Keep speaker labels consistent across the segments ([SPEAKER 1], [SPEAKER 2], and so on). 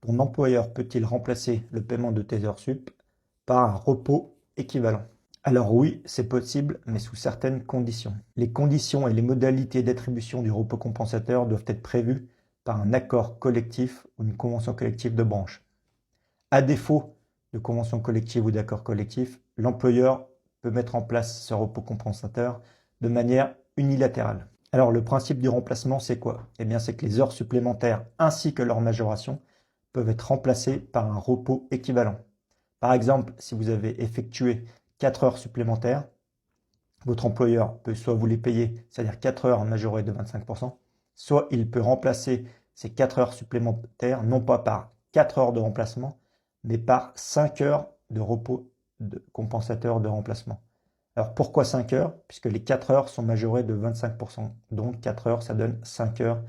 [SPEAKER 1] Ton employeur peut-il remplacer le paiement de tes heures sup par un repos équivalent? Alors oui, c'est possible, mais sous certaines conditions. Les conditions et les modalités d'attribution du repos compensateur doivent être prévues par un accord collectif ou une convention collective de branche. À défaut de convention collective ou d'accord collectif, l'employeur peut mettre en place ce repos compensateur de manière unilatérale. Alors le principe du remplacement, c'est quoi? Eh bien, c'est que les heures supplémentaires ainsi que leur majoration peuvent être remplacées par un repos équivalent. Par exemple, si vous avez effectué 4 heures supplémentaires, votre employeur peut soit vous les payer, c'est-à-dire 4 heures majorées de 25%, soit il peut remplacer ces 4 heures supplémentaires, non pas par 4 heures de remplacement, mais par 5 heures de repos compensateur de remplacement. Alors pourquoi 5 heures? Puisque les 4 heures sont majorées de 25%. Donc 4 heures, ça donne 5 heures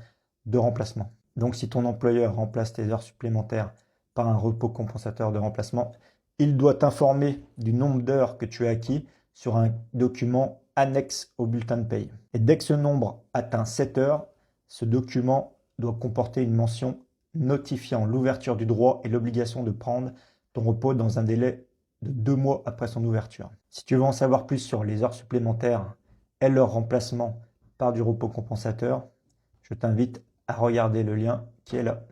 [SPEAKER 1] de remplacement. Donc si ton employeur remplace tes heures supplémentaires par un repos compensateur de remplacement, il doit t'informer du nombre d'heures que tu as acquis sur un document annexe au bulletin de paye. Et dès que ce nombre atteint 7 heures, ce document doit comporter une mention notifiant l'ouverture du droit et l'obligation de prendre ton repos dans un délai de 2 mois après son ouverture. Si tu veux en savoir plus sur les heures supplémentaires et leur remplacement par du repos compensateur, je t'invite à regarder le lien qui est là.